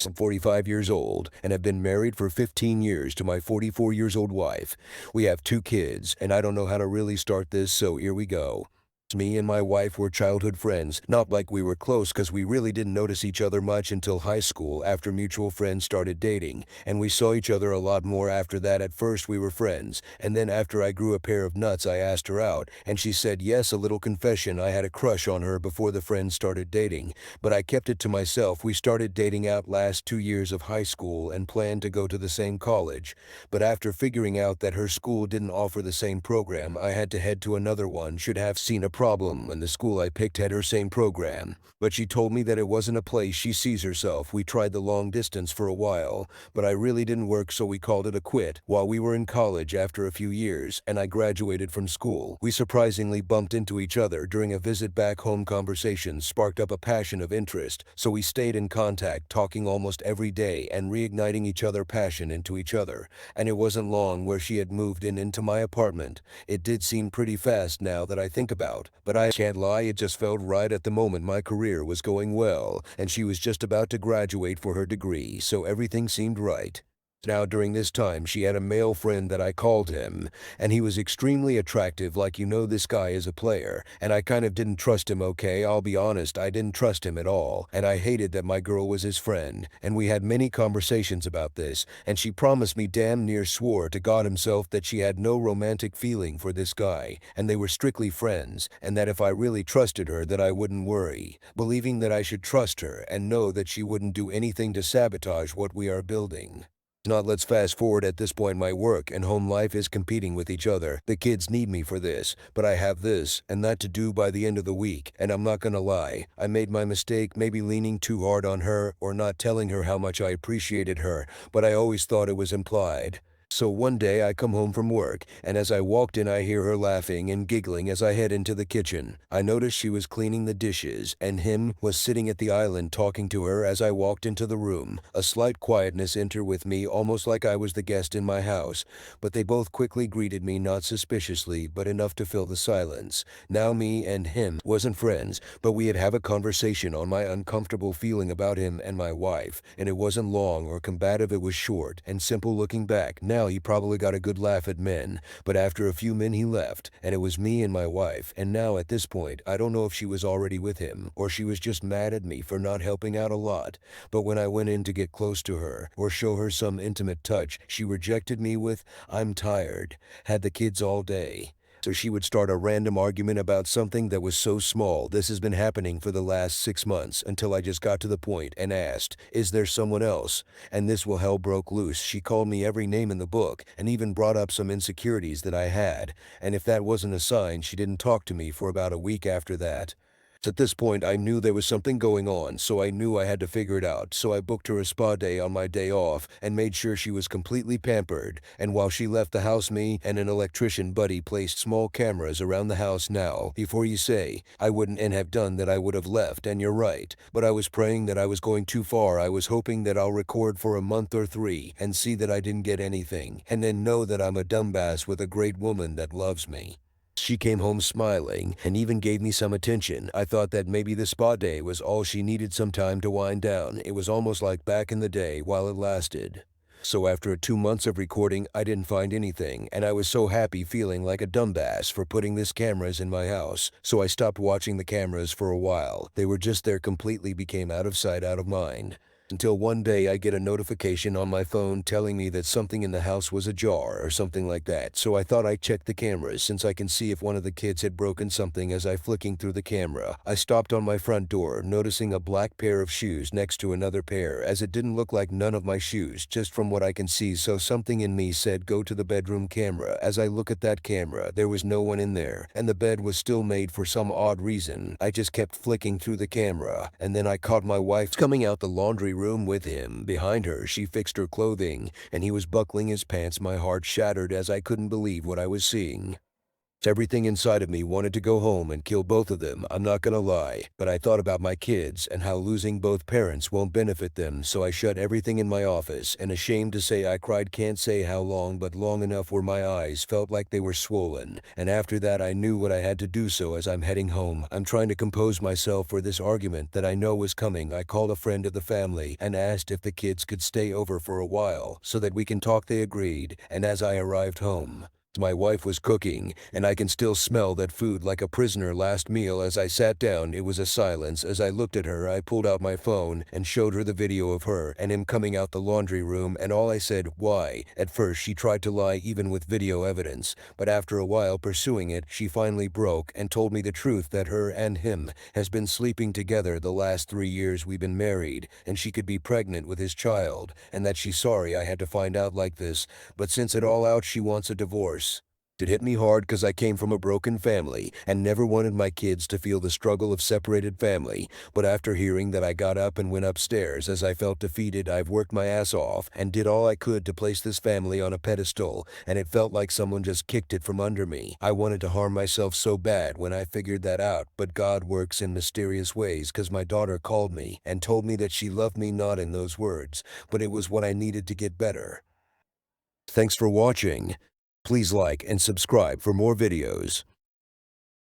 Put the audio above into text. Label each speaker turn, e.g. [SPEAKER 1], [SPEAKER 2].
[SPEAKER 1] I'm 45 years old and have been married for 15 years to my 44 years old wife. We have 2 kids, and I don't know how to really start this, so here we go. Me and my wife were childhood friends, not like we were close because we really didn't notice each other much until high school after mutual friends started dating, and we saw each other a lot more after that. At first we were friends, and then after I grew a pair of nuts I asked her out, and she said yes. A little confession, I had a crush on her before the friends started dating, but I kept it to myself. We started dating out last 2 years of high school and planned to go to the same college, but after figuring out that her school didn't offer the same program, I had to head to another one. Should have seen a problem when the school I picked had her same program, but she told me that it wasn't a place she sees herself. We tried the long distance for a while, but I really didn't work, so we called it a quit. While we were in college after a few years and I graduated from school, we surprisingly bumped into each other during a visit back home. Conversations sparked up a passion of interest, so we stayed in contact, talking almost every day and reigniting each other passion into each other. And it wasn't long where she had moved into my apartment. It did seem pretty fast now that I think about, but I can't lie, it just felt right at the moment. My career was going well, and she was just about to graduate for her degree, so everything seemed right. Now during this time she had a male friend that I called him, and he was extremely attractive. Like, this guy is a player, and I kind of didn't trust him. Okay, I'll be honest, I didn't trust him at all, and I hated that my girl was his friend, and we had many conversations about this, and she promised me, damn near swore to God himself, that she had no romantic feeling for this guy, and they were strictly friends, and that if I really trusted her that I wouldn't worry, believing that I should trust her and know that she wouldn't do anything to sabotage what we are building. Not let's fast forward. At this point my work and home life is competing with each other. The kids need me for this, but I have this and that to do by the end of the week, and I'm not gonna lie, I made my mistake maybe leaning too hard on her or not telling her how much I appreciated her, but I always thought it was implied. So one day I come home from work, and as I walked in I hear her laughing and giggling. As I head into the kitchen, I noticed she was cleaning the dishes, and him was sitting at the island talking to her. As I walked into the room, a slight quietness entered with me, almost like I was the guest in my house, but they both quickly greeted me, not suspiciously, but enough to fill the silence. Now me and him wasn't friends, but we had have a conversation on my uncomfortable feeling about him and my wife, and it wasn't long or combative. It was short and simple. Looking back now, he probably got a good laugh at men, but after a few men he left, and it was me and my wife. And now at this point I don't know if she was already with him or she was just mad at me for not helping out a lot, but when I went in to get close to her or show her some intimate touch, she rejected me with, "I'm tired, had the kids all day." So she would start a random argument about something that was so small. This has been happening for the last 6 months, until I just got to the point and asked, "Is there someone else?" And this hell broke loose. She called me every name in the book and even brought up some insecurities that I had. And if that wasn't a sign, she didn't talk to me for about a week after that. At this point I knew there was something going on, so I knew I had to figure it out. So I booked her a spa day on my day off and made sure she was completely pampered. And while she left the house, me and an electrician buddy placed small cameras around the house. Now, before you say I wouldn't and have done that, I would have left, and you're right, but I was praying that I was going too far. I was hoping that I'll record for a month or 3 and see that I didn't get anything, and then know that I'm a dumbass with a great woman that loves me. She came home smiling and even gave me some attention. I thought that maybe the spa day was all she needed, some time to wind down. It was almost like back in the day while it lasted. So after 2 months of recording, I didn't find anything, and I was so happy, feeling like a dumbass for putting these cameras in my house. So I stopped watching the cameras for a while. They were just there, completely became out of sight, out of mind. Until one day I get a notification on my phone telling me that something in the house was ajar or something like that. So I thought I'd check the cameras, since I can see if one of the kids had broken something. As I flicking through the camera, I stopped on my front door, noticing a black pair of shoes next to another pair, as it didn't look like none of my shoes, just from what I can see. So something in me said, go to the bedroom camera. As I look at that camera, there was no one in there, and the bed was still made for some odd reason. I just kept flicking through the camera, and then I caught my wife coming out the laundry room with him. Behind her, she fixed her clothing, and he was buckling his pants. My heart shattered as I couldn't believe what I was seeing. Everything inside of me wanted to go home and kill both of them, I'm not gonna lie, but I thought about my kids and how losing both parents won't benefit them, so I shut everything in my office, and ashamed to say I cried can't say how long, but long enough where my eyes felt like they were swollen, and after that I knew what I had to do. So as I'm heading home, I'm trying to compose myself for this argument that I know was coming. I called a friend of the family and asked if the kids could stay over for a while so that we can talk. They agreed, and as I arrived home, my wife was cooking, and I can still smell that food like a prisoner last meal. As I sat down, it was a silence. As I looked at her, I pulled out my phone and showed her the video of her and him coming out the laundry room, and all I said, "Why?" At first, she tried to lie even with video evidence, but after a while pursuing it, she finally broke and told me the truth, that her and him has been sleeping together the last 3 years we've been married, and she could be pregnant with his child, and that she's sorry I had to find out like this, but since it all out, she wants a divorce. It hit me hard because I came from a broken family and never wanted my kids to feel the struggle of separated family, but after hearing that, I got up and went upstairs. As I felt defeated, I've worked my ass off and did all I could to place this family on a pedestal, and it felt like someone just kicked it from under me. I wanted to harm myself so bad when I figured that out, but God works in mysterious ways, because my daughter called me and told me that she loved me, not in those words, but it was what I needed to get better. Thanks for watching. Please like and subscribe for more videos.